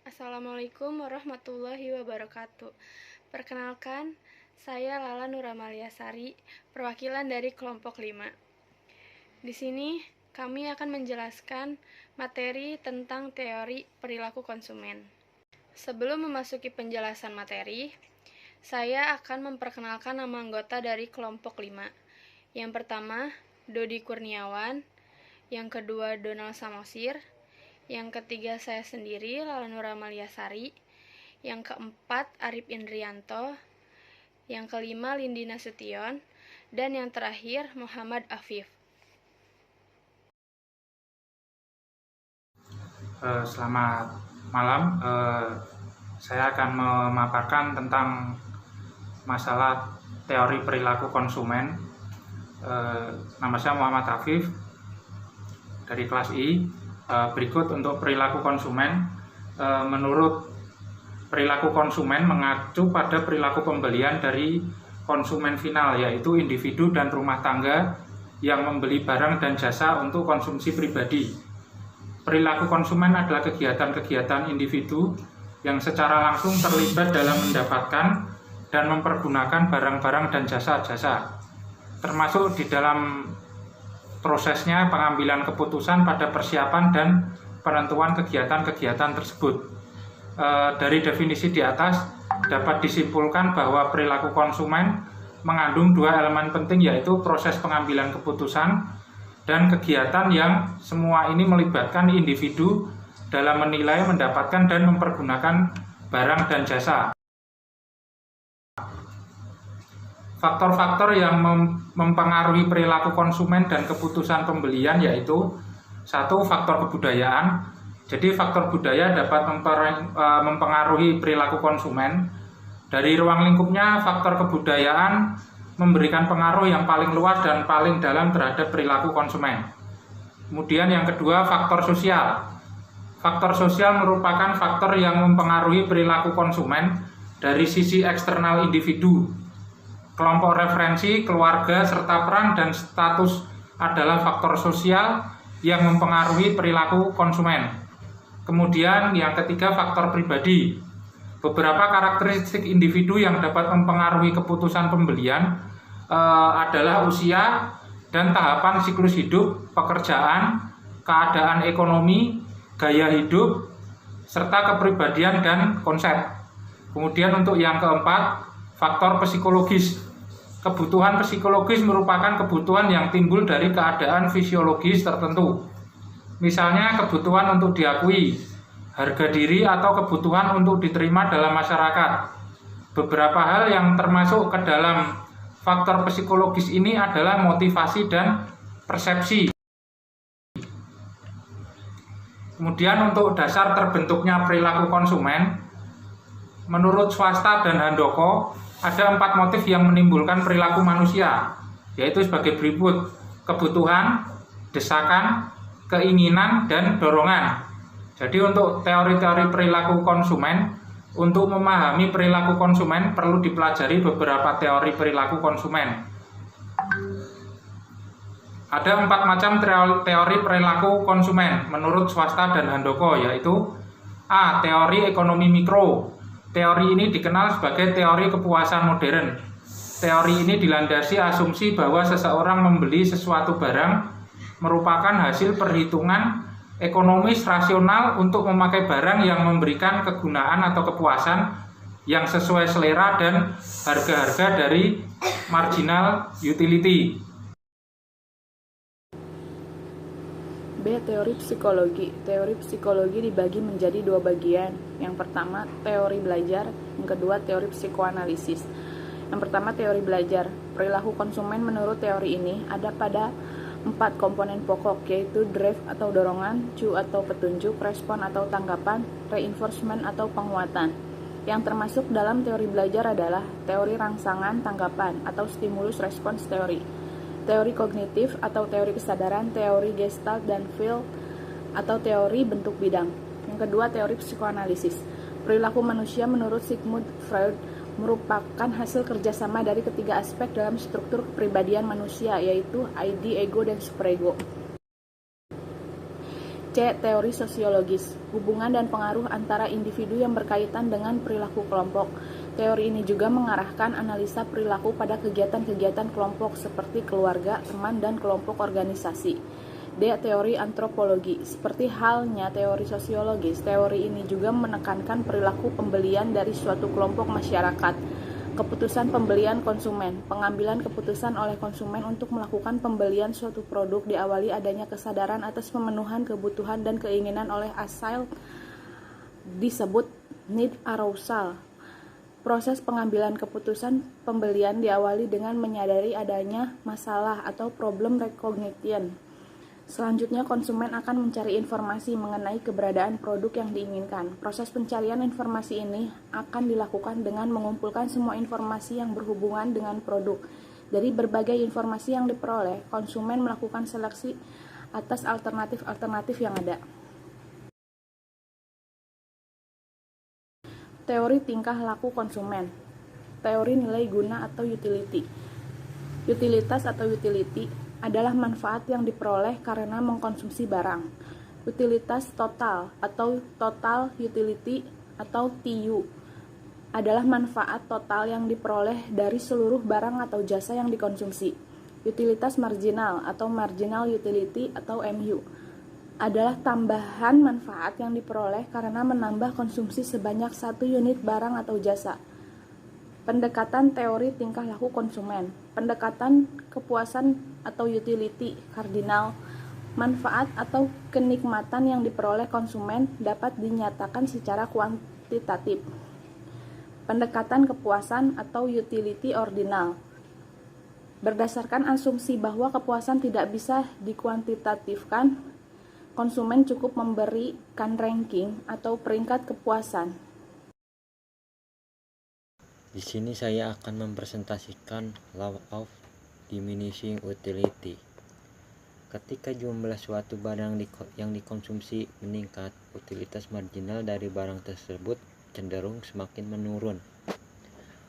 Assalamualaikum warahmatullahi wabarakatuh. Perkenalkan, saya Lala Nuramaliasari, perwakilan dari kelompok 5. Di sini kami akan menjelaskan materi tentang teori perilaku konsumen. Sebelum memasuki penjelasan materi, saya akan memperkenalkan nama anggota dari kelompok 5. Yang pertama, Dodi Kurniawan. Yang kedua, Donald Samosir. Yang ketiga, saya sendiri, Lala Nuramaliasari. Yang keempat, Arif Indrianto. Yang kelima, Lindi Nasution. Dan yang terakhir, Muhammad Afif. Selamat malam. Saya akan memaparkan tentang masalah teori perilaku konsumen. Nama saya Muhammad Afif dari kelas I. Berikut untuk perilaku konsumen. Menurut perilaku konsumen mengacu pada perilaku pembelian dari konsumen final, yaitu individu dan rumah tangga yang membeli barang dan jasa untuk konsumsi pribadi. Perilaku konsumen adalah kegiatan-kegiatan individu yang secara langsung terlibat dalam mendapatkan dan mempergunakan barang-barang dan jasa-jasa, termasuk di dalam prosesnya pengambilan keputusan pada persiapan dan penentuan kegiatan-kegiatan tersebut. Dari definisi di atas dapat disimpulkan bahwa perilaku konsumen mengandung dua elemen penting, yaitu proses pengambilan keputusan dan kegiatan yang semua ini melibatkan individu dalam menilai, mendapatkan, dan mempergunakan barang dan jasa. Faktor-faktor yang mempengaruhi perilaku konsumen dan keputusan pembelian yaitu: satu, faktor kebudayaan. Jadi faktor budaya dapat mempengaruhi perilaku konsumen. Dari ruang lingkupnya, faktor kebudayaan memberikan pengaruh yang paling luas dan paling dalam terhadap perilaku konsumen. Kemudian yang kedua, faktor sosial. Faktor sosial merupakan faktor yang mempengaruhi perilaku konsumen dari sisi eksternal individu. Kelompok referensi, keluarga, serta peran dan status adalah faktor sosial yang mempengaruhi perilaku konsumen. Kemudian yang ketiga, faktor pribadi. Beberapa karakteristik individu yang dapat mempengaruhi keputusan pembelian adalah usia dan tahapan siklus hidup, pekerjaan, keadaan ekonomi, gaya hidup, serta kepribadian dan konsep. Kemudian untuk yang keempat, faktor psikologis. Kebutuhan psikologis merupakan kebutuhan yang timbul dari keadaan fisiologis tertentu. Misalnya kebutuhan untuk diakui, harga diri, atau kebutuhan untuk diterima dalam masyarakat. Beberapa hal yang termasuk ke dalam faktor psikologis ini adalah motivasi dan persepsi. Kemudian untuk dasar terbentuknya perilaku konsumen, menurut Swasta dan Handoko, ada 4 motif yang menimbulkan perilaku manusia, yaitu sebagai berikut: kebutuhan, desakan, keinginan, dan dorongan. Jadi untuk teori-teori perilaku konsumen, untuk memahami perilaku konsumen perlu dipelajari beberapa teori perilaku konsumen. Ada 4 macam teori perilaku konsumen menurut Swasta dan Handoko, yaitu: A. Teori ekonomi mikro. Teori ini dikenal sebagai teori kepuasan modern. Teori ini dilandasi asumsi bahwa seseorang membeli sesuatu barang merupakan hasil perhitungan ekonomis rasional untuk memakai barang yang memberikan kegunaan atau kepuasan yang sesuai selera dan harga-harga dari marginal utility. B. Teori psikologi. Teori psikologi dibagi menjadi 2 bagian. Yang pertama, teori belajar. Yang kedua, teori psikoanalisis. Yang pertama, teori belajar. Perilaku konsumen menurut teori ini ada pada 4 komponen pokok, yaitu drive atau dorongan, cue atau petunjuk, respon atau tanggapan, reinforcement atau penguatan. Yang termasuk dalam teori belajar adalah teori rangsangan tanggapan atau stimulus respons teori, teori kognitif atau teori kesadaran, teori gestalt dan field atau teori bentuk bidang. Yang kedua, teori psikoanalisis. Perilaku manusia menurut Sigmund Freud merupakan hasil kerjasama dari ketiga aspek dalam struktur kepribadian manusia, yaitu ID, ego, dan superego. C. C. Teori sosiologis, hubungan dan pengaruh antara individu yang berkaitan dengan perilaku kelompok. Teori ini juga mengarahkan analisa perilaku pada kegiatan-kegiatan kelompok seperti keluarga, teman, dan kelompok organisasi. D. Teori antropologi, seperti halnya teori sosiologis, teori ini juga menekankan perilaku pembelian dari suatu kelompok masyarakat. Keputusan pembelian konsumen, pengambilan keputusan oleh konsumen untuk melakukan pembelian suatu produk diawali adanya kesadaran atas pemenuhan kebutuhan dan keinginan oleh asal disebut need arousal. Proses pengambilan keputusan pembelian diawali dengan menyadari adanya masalah atau problem recognition. Selanjutnya, konsumen akan mencari informasi mengenai keberadaan produk yang diinginkan. Proses pencarian informasi ini akan dilakukan dengan mengumpulkan semua informasi yang berhubungan dengan produk. Dari berbagai informasi yang diperoleh, konsumen melakukan seleksi atas alternatif-alternatif yang ada. Teori tingkah laku konsumen. Teori nilai guna atau utility. Utilitas atau utility adalah manfaat yang diperoleh karena mengkonsumsi barang. Utilitas total atau total utility atau TU adalah manfaat total yang diperoleh dari seluruh barang atau jasa yang dikonsumsi. Utilitas marginal atau marginal utility atau MU adalah tambahan manfaat yang diperoleh karena menambah konsumsi sebanyak 1 unit barang atau jasa. Pendekatan teori tingkah laku konsumen. Pendekatan kepuasan atau utility kardinal. Manfaat atau kenikmatan yang diperoleh konsumen dapat dinyatakan secara kuantitatif. Pendekatan kepuasan atau utility ordinal. Berdasarkan asumsi bahwa kepuasan tidak bisa dikuantitatifkan, konsumen cukup memberikan ranking atau peringkat kepuasan. Di sini saya akan mempresentasikan law of diminishing utility. Ketika jumlah suatu barang yang dikonsumsi meningkat, utilitas marginal dari barang tersebut cenderung semakin menurun.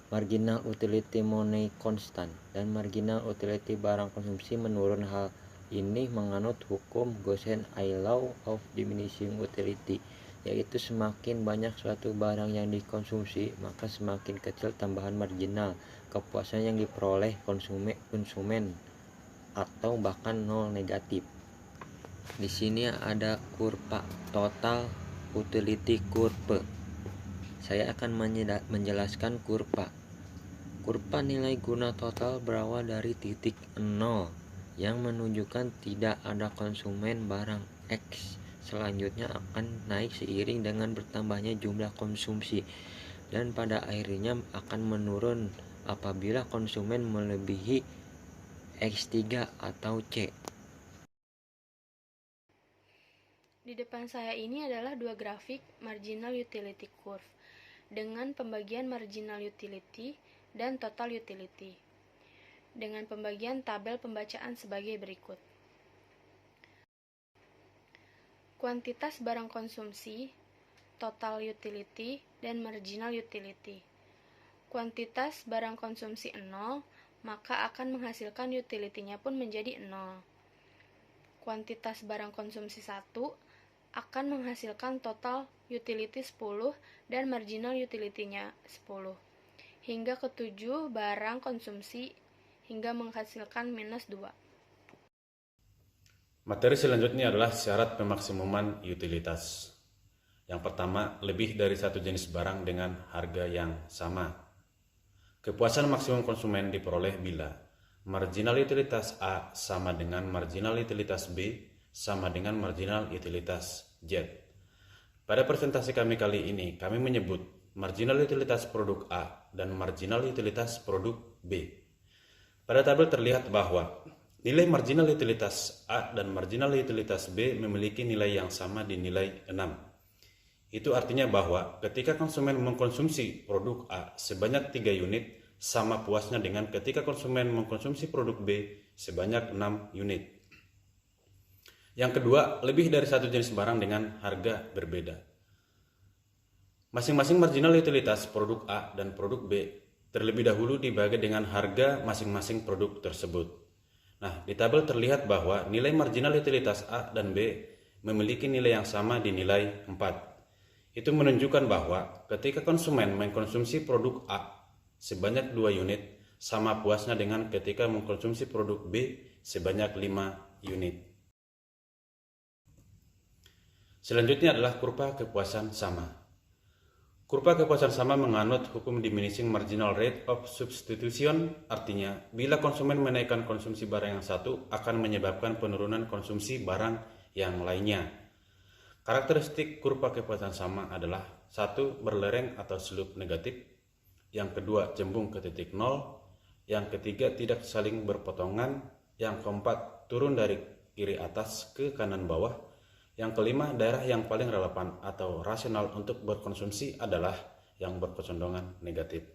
Marginal utility money constant dan marginal utility barang konsumsi menurun. Hal ini menganut hukum Gaussian-I law of diminishing utility, yaitu semakin banyak suatu barang yang dikonsumsi, maka semakin kecil tambahan marginal kepuasan yang diperoleh konsumen atau bahkan nol negatif. Di sini ada kurva total utility curve. Saya akan menjelaskan kurva. Kurva nilai guna total berawal dari titik 0 yang menunjukkan tidak ada konsumen barang X. Selanjutnya akan naik seiring dengan bertambahnya jumlah konsumsi dan pada akhirnya akan menurun apabila konsumen melebihi X3 atau C. Di depan saya ini adalah dua grafik marginal utility curve dengan pembagian marginal utility dan total utility dengan pembagian tabel pembacaan sebagai berikut. Kuantitas barang konsumsi, total utility, dan marginal utility. Kuantitas barang konsumsi 0, maka akan menghasilkan utility-nya pun menjadi 0. Kuantitas barang konsumsi 1 akan menghasilkan total utility 10 dan marginal utility-nya 10. Hingga ke-7 barang konsumsi hingga menghasilkan minus 2. Materi selanjutnya adalah syarat pemaksimuman utilitas. Yang pertama, lebih dari satu jenis barang dengan harga yang sama. Kepuasan maksimum konsumen diperoleh bila marginal utilitas A sama dengan marginal utilitas B sama dengan marginal utilitas Z. Pada presentasi kami kali ini, kami menyebut marginal utilitas produk A dan marginal utilitas produk B. Pada tabel terlihat bahwa nilai marginal utilitas A dan marginal utilitas B memiliki nilai yang sama di nilai 6. Itu artinya bahwa ketika konsumen mengkonsumsi produk A sebanyak 3 unit, sama puasnya dengan ketika konsumen mengkonsumsi produk B sebanyak 6 unit. Yang kedua, lebih dari satu jenis barang dengan harga berbeda. Masing-masing marginal utilitas produk A dan produk B terlebih dahulu dibagi dengan harga masing-masing produk tersebut. Nah, di tabel terlihat bahwa nilai marginal utilitas A dan B memiliki nilai yang sama dinilai 4. Itu menunjukkan bahwa ketika konsumen mengkonsumsi produk A sebanyak 2 unit, sama puasnya dengan ketika mengkonsumsi produk B sebanyak 5 unit. Selanjutnya adalah kurva kepuasan sama. Kurva kepuasan sama menganut hukum diminishing marginal rate of substitution, artinya bila konsumen menaikkan konsumsi barang yang satu akan menyebabkan penurunan konsumsi barang yang lainnya. Karakteristik kurva kepuasan sama adalah 1. Berlereng atau slope negatif, yang kedua cembung ke titik 0, yang ketiga tidak saling berpotongan, yang keempat turun dari kiri atas ke kanan bawah, yang kelima, daerah yang paling relevan atau rasional untuk berkonsumsi adalah yang berkecondongan negatif.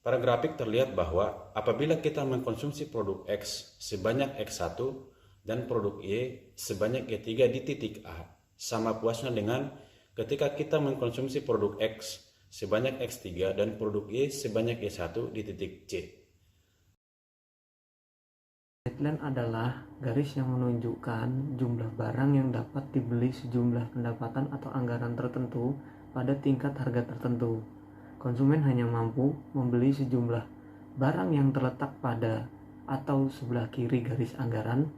Pada grafik terlihat bahwa apabila kita mengkonsumsi produk X sebanyak X1 dan produk Y sebanyak Y3 di titik A, sama puasnya dengan ketika kita mengkonsumsi produk X sebanyak X3 dan produk Y sebanyak Y1 di titik C. Deadline adalah garis yang menunjukkan jumlah barang yang dapat dibeli sejumlah pendapatan atau anggaran tertentu pada tingkat harga tertentu. Konsumen hanya mampu membeli sejumlah barang yang terletak pada atau sebelah kiri garis anggaran,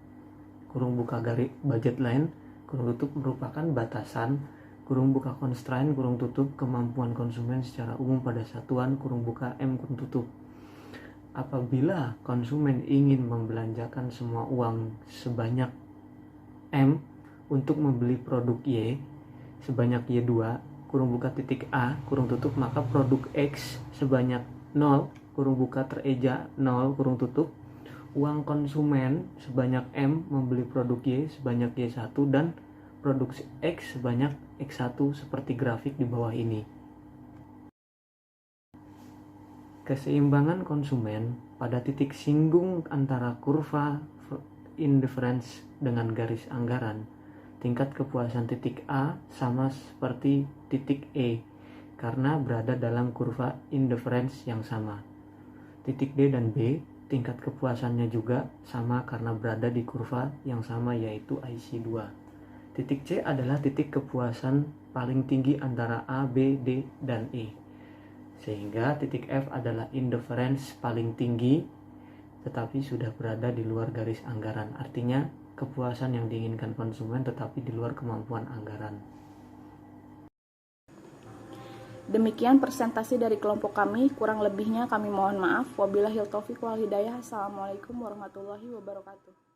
kurung buka garis budget line, kurung tutup merupakan batasan, kurung buka constraint, kurung tutup kemampuan konsumen secara umum pada satuan, kurung buka M kurung tutup. Apabila konsumen ingin membelanjakan semua uang sebanyak M untuk membeli produk Y sebanyak Y2 kurung buka titik A kurung tutup, maka produk X sebanyak 0 kurung buka tereja 0 kurung tutup, uang konsumen sebanyak M membeli produk Y sebanyak Y1 dan produk X sebanyak X1 seperti grafik di bawah ini. Keseimbangan konsumen pada titik singgung antara kurva indifference dengan garis anggaran. Tingkat kepuasan titik A sama seperti titik E karena berada dalam kurva indifference yang sama. Titik D dan B tingkat kepuasannya juga sama karena berada di kurva yang sama yaitu IC2. Titik C adalah titik kepuasan paling tinggi antara A, B, D, dan E. Sehingga titik F adalah indifference paling tinggi tetapi sudah berada di luar garis anggaran. Artinya kepuasan yang diinginkan konsumen tetapi di luar kemampuan anggaran. Demikian presentasi dari kelompok kami, kurang lebihnya kami mohon maaf. Wabillahil taufiq wal hidayah. Assalamualaikum warahmatullahi wabarakatuh.